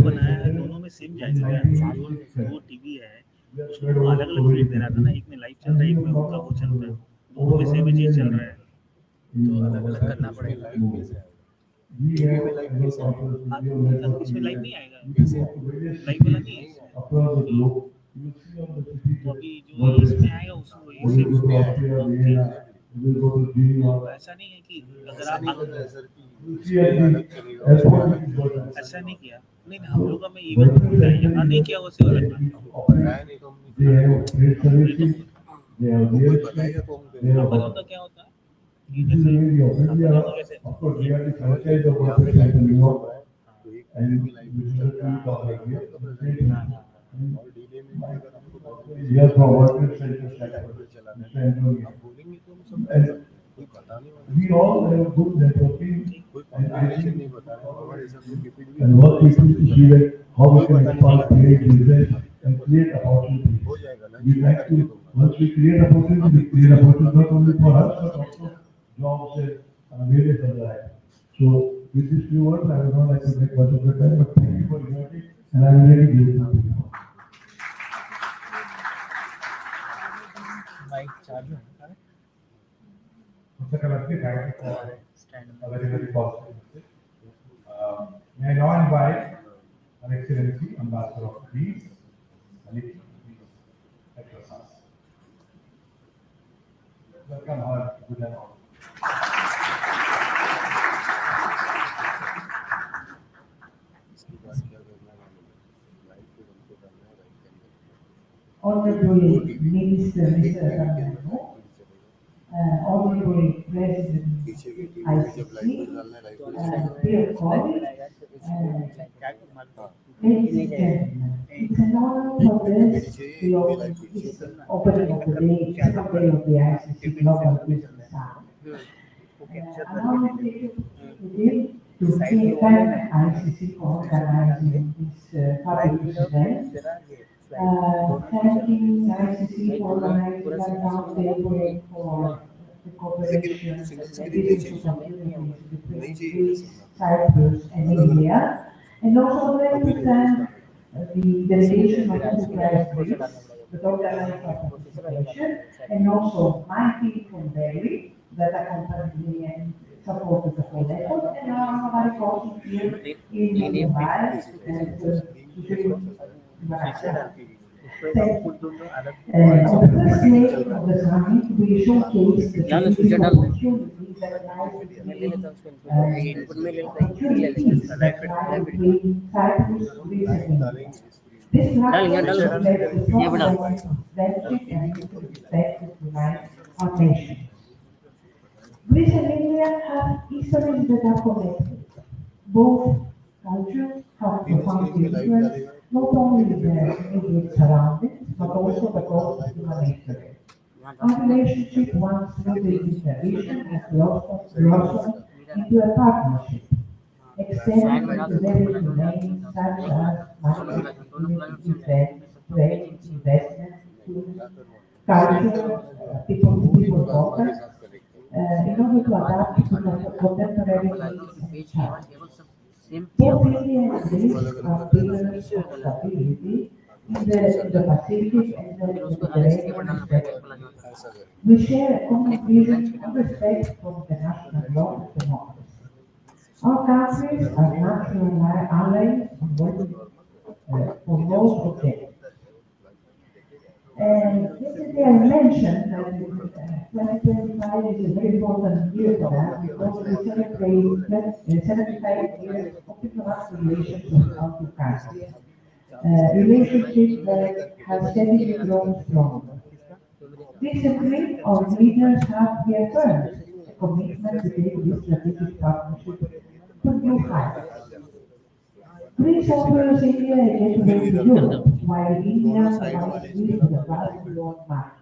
बनाया है दोनों में same जाएगा क्या वो टीवी है उसको अलग अलग फीड दे रहा था ना एक में लाइव चल रहा है एक में उनका वो चल रहा है दोनों में सेम ही चीज चल रहा है तो अलग अलग करना पड़ेगा इसमें लाइव नहीं आएगा लाइव वाला नहीं है तो अभी जो इसमें आएगा उसको वही सेम उसमें आएगा ऐसा नहीं है कि अगर आप ऐसा नहीं किया नहीं हम लोगों में इवेंट होता है यहाँ नहीं किया वैसे वाला पता होता क्या होता है कि जैसे of course, we are the franchise of World Center New York, and which is a true talk like here. Here from World Center Mr. Antonio. And we all have good networking and I think and work with you to see that how we can expand, create business and create opportunities. We like to, once we create opportunities, we create opportunities not only for us, but also jobs and various other items. So with these few words, I would not like to take much of your time, but thank you for hearing it, and I'm really grateful to you. Mike चालू है Mr. Kalasi, thank you for stand a very, very positive message. May I now invite Her Excellency Ambassador of Greece, Malik, please address us. Welcome her, good and all. Honorable Minister, Mr. Ramano, Honorable President ICC, dear colleagues, ladies and gentlemen, it's an honor for this, the opening of the day, second day of the ICC Global Business Summit. Allow me to take the opportunity to thank ICC for organizing this fabulous event. Thanking ICC for organizing that roundtable for the cooperation and business opportunities between Greece, Cyprus, and India. And also I'd like to thank the delegation of Enterprise Greece that organized our participation, and also my team from Delhi that accompanied me and supported the whole effort, and our colleagues here in Mumbai and on the first day of the summit, we showcased the strategic opportunities that lie between Cyprus, Greece, and India. This platform reflects the strong bonds of friendship and mutual respect that unite our nations. Greece and India have histories that are connected. Both cultures have profound influence, not only in their immediate surroundings, but also across human history. Our relationship, once rooted in tradition, has blossomed into a partnership, extending into various domains such as marketing, trade, investment, culture, people-to-people contact, in order to adapt to contemporary needs and challenges. Both India and Greece are pillars of stability in the Pacific and the Mediterranean respectively. We share a common vision of respect for international law and democracy. Our countries are natural allies and working for those objectives. Yesterday I mentioned that 2025 is a very important year for us because we celebrate 75 years of diplomatic relations with our two countries. Relationship that has steadily grown stronger. Recently, our leaders have reaffirmed a commitment to take this strategic partnership to new heights. Greece offers India a gateway to Europe, while India provides Greece with a vast world market.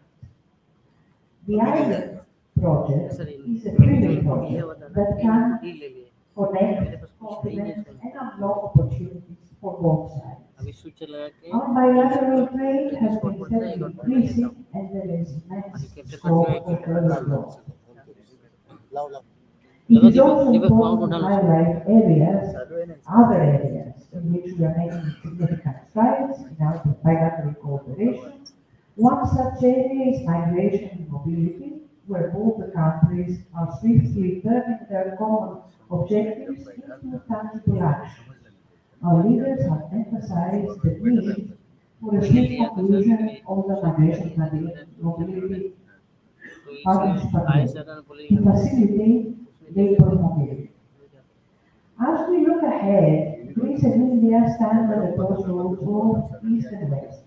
The island project is a brilliant project that can connect continents and unlock opportunities for both sides. Our bilateral trade has been steadily increasing and there is immense scope for further growth. It is also important to highlight other areas in which we are making significant strides in our bilateral cooperation. One such area is migration and mobility, where both the countries are swiftly turning their common objectives into tangible action. Our leaders have emphasized the need for a swift conclusion of the migration mobility partnership agreement to facilitate labor mobility. As we look ahead, Greece and India stand at the crossroads of East and West,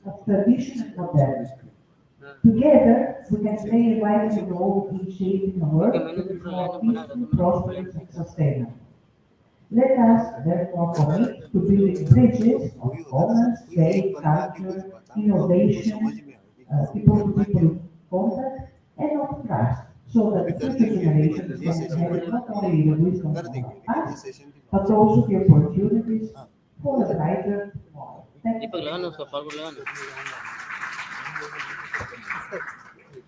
of tradition and modernity. Together, we can play a vital role in shaping a world that is more peaceful, prosperous, and sustainable. Let us therefore commit to building bridges of commerce, trade, culture, innovation, people-to-people contact, and of trust, so that future generations can inherit not only the wisdom of us, but also the opportunities for a brighter tomorrow. Thank you. दीपक लगा ना उसका power लगा ना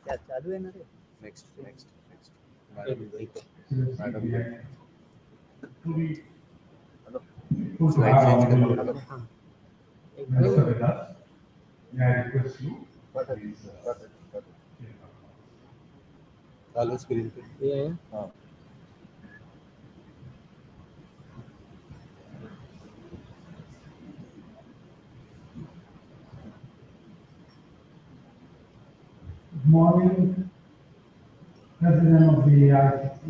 क्या चालू है ना रे Next. Slide change हाँ Minister with us. May I request you? Please, डालो स्क्रीन पे ये है हाँ Good morning, President of the ICC,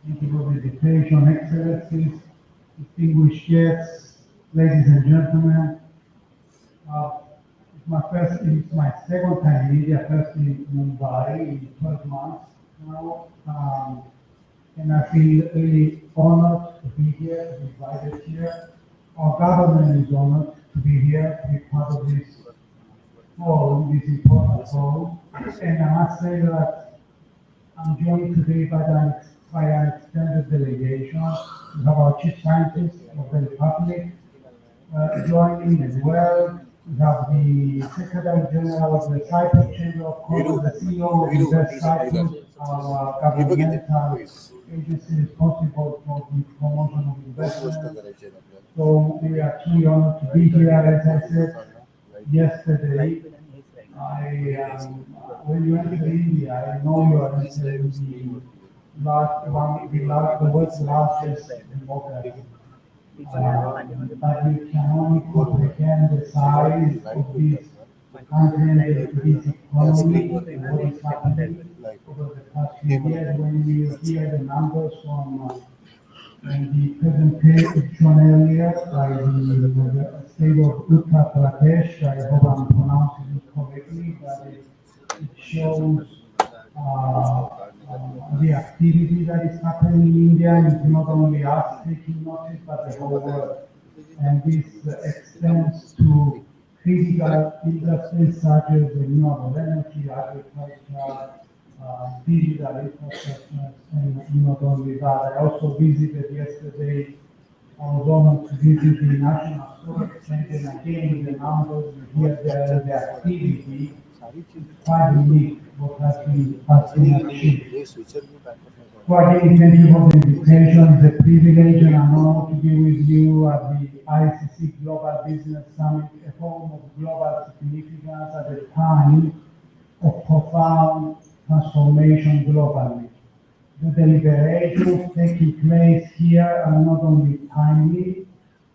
thank you for the invitation, Excellencies, distinguished guests, ladies and gentlemen. It's my second time in India, first in Mumbai in 12 months now. And I feel really honored to be here, to be invited here. Our government is honored to be here, to be part of this forum, this important forum. And I must say that I'm joined today by an extended delegation. We have our chief scientist of the Republic joining as well. We have the Secretary General of the Cyprus Chamber of Commerce, the CEO of Invest Cyprus, our governmental agency responsible for the promotion of investment. So we are truly honored to be here. As I said yesterday, when you enter India, I know you are entering the world's largest democracy. But you can only comprehend the size of this country and this economy and what is happening over the past few years when you hear the numbers from the presentation earlier by the state of Uttar Pradesh. I hope I'm pronouncing it correctly, but it shows the activity that is happening in India, and it's not only us taking notice, but the whole world. And this extends to critical industries such as renewable energy, agriculture, digital infrastructure, and not only that. I also visited yesterday, I was honored to visit the National Stock Exchange, and again, the numbers here, the activity is quite unique, what has been achieved. ये switcher भी backup में So again, thank you for the invitation. It's a privilege and an honor to be with you at the ICC Global Business Summit, a forum of global significance at a time of profound transformation globally. The deliberations taking place here are not only timely,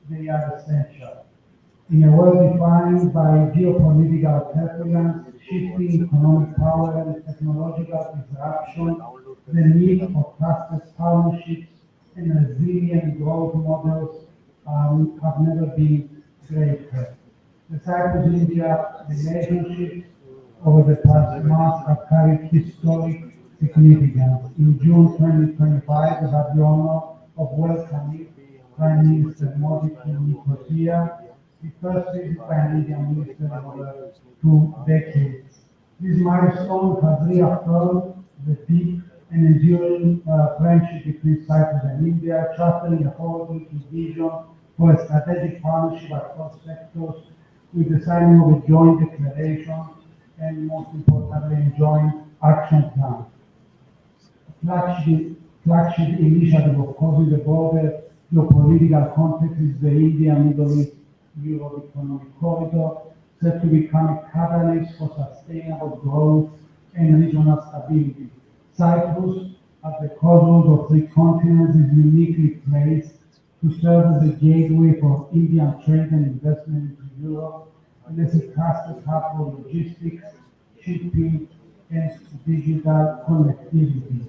they are essential. In a world defined by geopolitical turbulence, shifting economic power and technological disruption, the need for trusted partnerships and resilient growth models have never been greater. The Cyprus-India relationships over the past months have carried historic significance. In June 2025, we had the honor of welcoming Prime Minister Modi to Nicosia, the first visit by an Indian minister in over 2 decades. This milestone has reaffirmed the deep and enduring friendship between Cyprus and India, chartering a forward-looking vision for a strategic partnership across sectors with the signing of a joint declaration and, most importantly, a joint action plan. Flagship initiative, of course, in the broader geopolitical context is the India-Middle East-Europe Economic Corridor, set to become a catalyst for sustainable growth and regional stability. Cyprus, at the crossroads of three continents, is uniquely placed to serve as a gateway for Indian trade and investment into Europe, and as a trusted hub for logistics, shipping, and digital connectivity.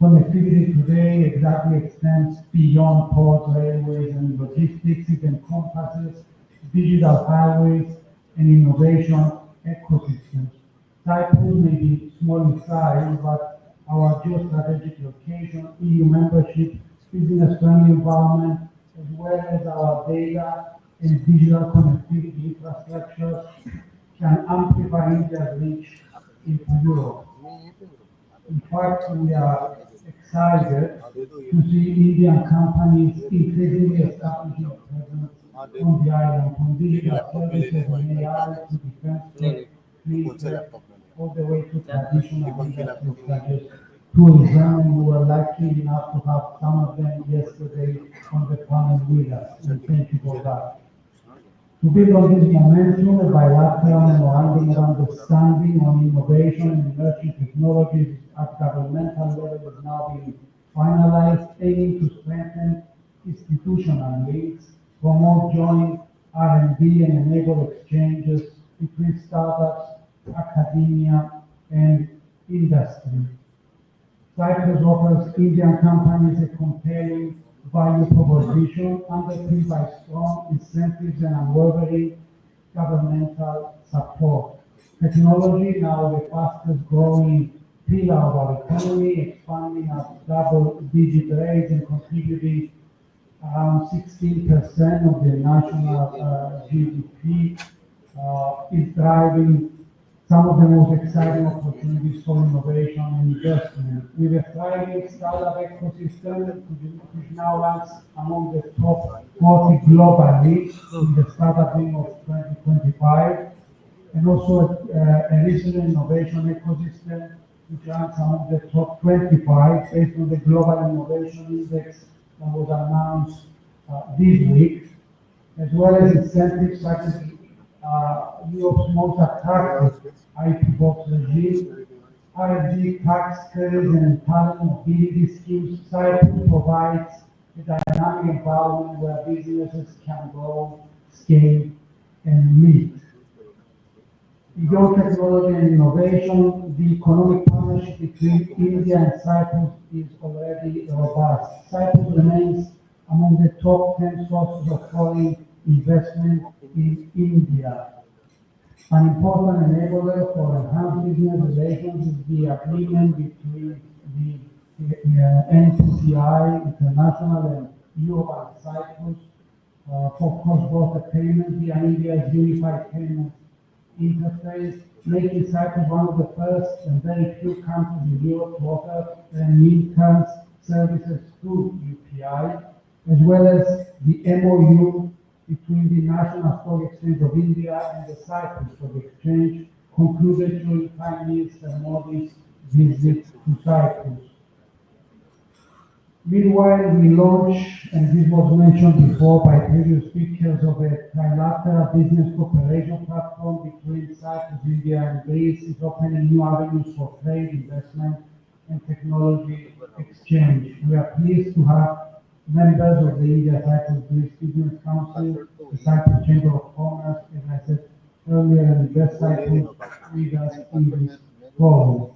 Connectivity today exactly extends beyond ports, railways, and logistics. It encompasses digital highways and innovation ecosystems. Cyprus may be small in size, but our geostrategic location, EU membership, business-friendly environment, as well as our data and digital connectivity infrastructure can amplify India's reach into Europe. In fact, we are excited to see Indian companies increasingly establishing a presence on the island, from digital services and AI to defense tech, clean tech, all the way to traditional industries such as tourism, and we were lucky enough to have some of them yesterday on the panel with us, and thank you for that. To build on this momentum, a bilateral memorandum of understanding on innovation and emerging technologies at governmental level is now being finalized, aiming to strengthen institutional links, promote joint R&D, and enable exchanges between startups, academia, and industry. Cyprus offers Indian companies a compelling value proposition underpinned by strong incentives and unwavering governmental support. Technology, now the fastest growing pillar of our economy, expanding at double-digit rates and contributing around 16% of the national GDP, is driving some of the most exciting opportunities for innovation and investment. With a thriving startup ecosystem, which now ranks among the top 40 globally in the startup ring of 2025, and also a recent innovation ecosystem, which ranks among the top 25 based on the Global Innovation Index that was announced this week, as well as incentives such as Europe's most attractive IP box regime, R&D tax credits, and talent mobility schemes. Cyprus provides a dynamic environment where businesses can grow, scale, and lead. Beyond technology and innovation, the economic partnership between India and Cyprus is already robust. Cyprus remains among the top 10 sources of foreign investment in India. An important enabler for enhanced business relations is the agreement between the NPCI, International, and Europe and Cyprus for cross-border payments via India's unified payments interface, making Cyprus one of the first and very few countries in Europe to offer remittance services through UPI, as well as the MOU between the National Stock Exchange of India and the Cyprus Stock Exchange, concluded during Prime Minister Modi's visit to Cyprus. Meanwhile, we launched, and this was mentioned before by previous speakers, of a trilateral business cooperation platform between Cyprus, India, and Greece. Is opening new avenues for trade, investment, and technology exchange. We are pleased to have members of the India-Cyprus-Greece Business Council, the Cyprus Chamber of Commerce, as I said earlier, and Invest Cyprus with us in this forum.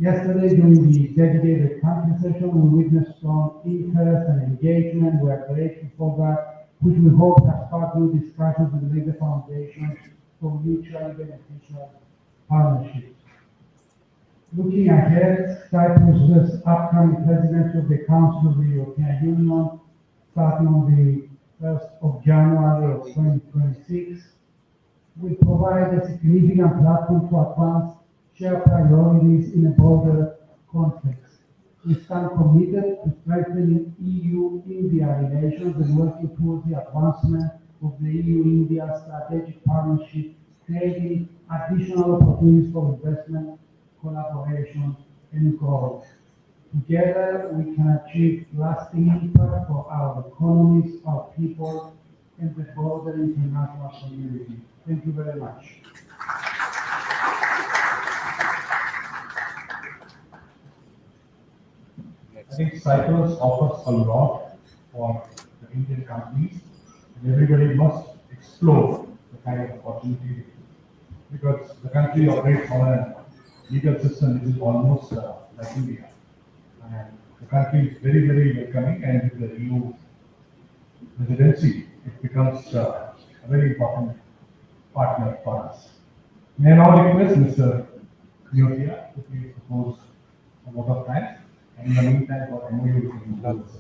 Yesterday, during the dedicated country session, we witnessed strong interest and engagement. We are grateful for that, which we hope has sparked new discussions and laid the foundation for mutually beneficial partnerships. Looking ahead, Cyprus's upcoming presidency of the Council of the European Union, starting on the 1st of January of 2026, will provide a significant platform to advance shared priorities in a broader context. We stand committed to strengthening EU-India relations and working towards the advancement of the EU-India strategic partnership, creating additional opportunities for investment, collaboration, and growth. Together, we can achieve lasting impact for our economies, our people, and the broader international community. Thank you very much. I think Cyprus offers a lot for the Indian companies, and everybody must explore the kind of opportunity because the country operates on a legal system which is almost like India. And the country is very, very welcoming, and with the EU presidency, it becomes a very important partner for us. May I now request Mr. Neotia to please propose a vote of thanks, and in the meantime, for MOU to conclude this.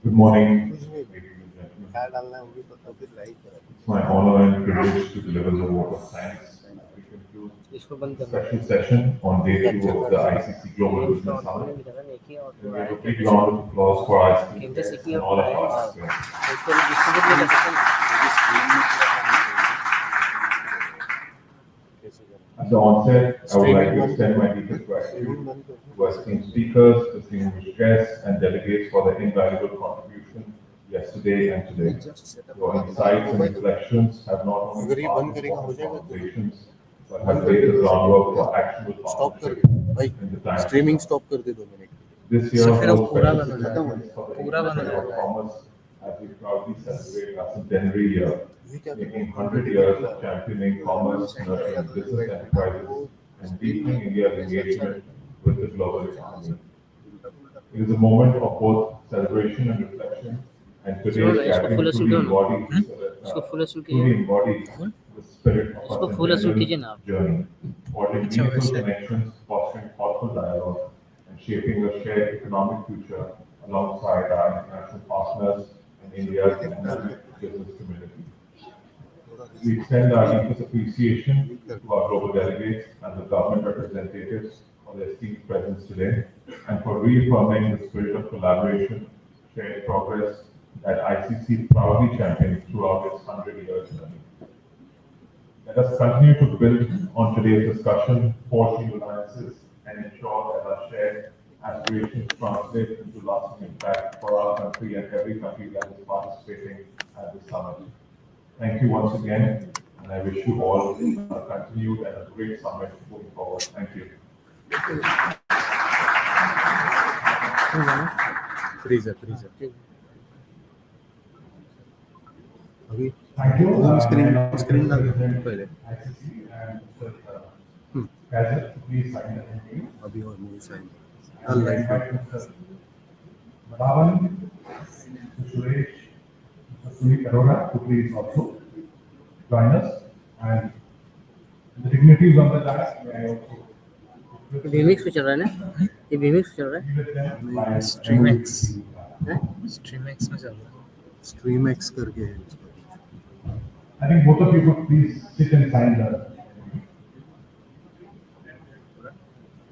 Good morning, ladies and gentlemen. क्या डालना है वो भी पता फिर like करा It's my honor and privilege to deliver the vote of thanks as we conclude इसको बंद the करना special session on day 2 of the ICC Global Business Summit. एक ही और We give a big round of applause for ICC कैमरे से and all of our participants. इसको distribute नहीं कर सकते At the onset, I would like to extend my deepest gratitude to our esteemed speakers, distinguished guests, and delegates for their invaluable contribution yesterday and today. Your insights and reflections have not only अगर ये बंद sparked करेगा हो जाएगा conversations, but have laid the groundwork for actionable stop कर partnership दे भाई in the time to streaming come. Stop कर दे 2 minute This year So, फिर वो holds पूरा special बंद हो जाएगा। significance for the पूरा बंद हो industry of जाएगा। commerce as we proudly celebrate our centenary year, ये क्या making 100 years of championing commerce, nurturing business enterprises, and deepening India's engagement with the global economy. It is a moment of both celebration and reflection, and today's इसको gathering full truly assault embodies इसको full assault truly कीजिए। embodies the spirit of इसको our full assault कीजिए centennial ना आप। journey, forging अच्छा, meaningful वैसे। connections, fostering thoughtful dialogue, and shaping a shared economic future alongside our international partners and India's dynamic business community. We extend our deepest appreciation to our global delegates and the government representatives for their esteemed presence today and for reaffirming the spirit of collaboration, shared progress that ICC proudly champions throughout its 100-year journey. Let us continue to build on today's discussion, forge new alliances, and ensure that our shared aspirations translate into lasting impact for our country and every country that is participating at this summit. Thank you once again, and I wish you all a continued and a great summit moving forward. Thank you. Freezer अभी Thank you. Screen Now screen we डाल present पहले ICC and Kazim, please sign the NDA. अभी और movie sign And we invite Mr. Madhavan, Mr. Suresh, Mr. Sunil Arora to please also join us. And the dignitaries on the dais, may I also बीमिक्स पे चल रहा है ना ये बीमिक्स पे चल रहा है be with them by Streamex. हैं? स्ट्रीमेक्स में चल रहा है स्ट्रीम एक्स करके है I think both of you could please sit and sign the.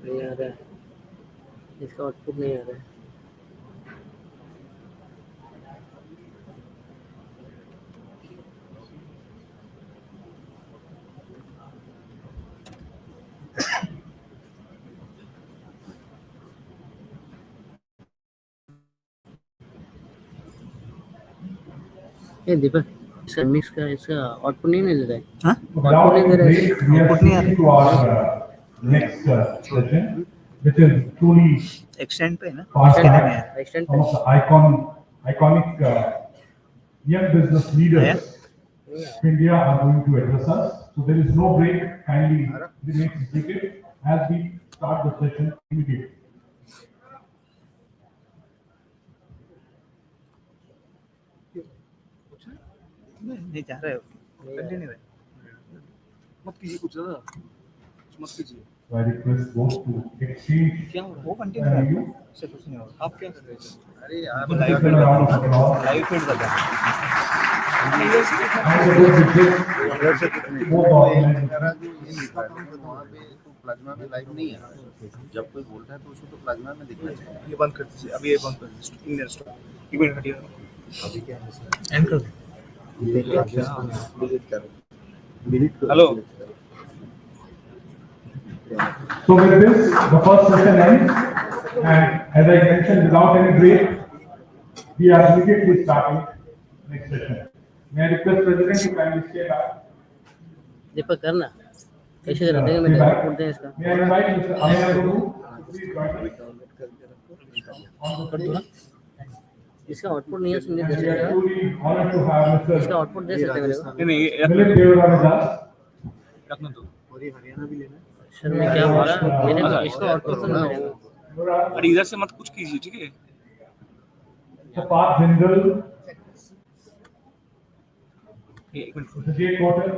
नहीं आ रहा है इसका आउटपुट नहीं आ रहा है ये दीपक इसका मिक्स का इसका आउटपुट नहीं मिल रहा है Without नहीं any दे रहा break, है we are switching to our next session, which is truly extend पे है ना fast extend some of the iconic young business leaders of India are going to address us. So there is no break. Kindly remain seated as we start the session immediately. नहीं जा रहे हो continue है मत कीजिए कुछ मत कीजिए So I request both to exchange क्या हो रहा है वो कंटिन्यू है view. उससे कुछ नहीं होगा आप क्या कर रहे थे अरे Give them a round of applause. Live feed कर रहा And the good wishes, both organizations. वहाँ पे तो प्लाज्मा में लाइव नहीं है जब कोई बोलता है तो उसको तो प्लाज्मा में दिखना चाहिए ये बंद कर दीजिए अभी ये बंद कर दीजिए इंडियन स्टॉक इवेंट हटिए अभी क्या है एंड कर delete hello So with this, the first session ends, and as I mentioned, without any break, we are immediately starting next session. May I request President to kindly stay back? दीपक करना कैसे कर देंगे मैं output दें इसका May I invite Mr. Amir Guru to please join us? इसका output नहीं है सुनिए And दे we are सकते truly honored to have इसका Mr. आउटपुट दे सकते हैं मेरे को नहीं नहीं Milind Deora with us. रखना दो और ये हरियाणा भी लेना है सर मैं क्या बोल रहा हूँ मैंने तो इसका आउटपुट तो नहीं मिलेगा और इधर से मत कुछ कीजिए ठीक है Mr. Parth Jindal, एक मिनट Mr. Jay Cotter.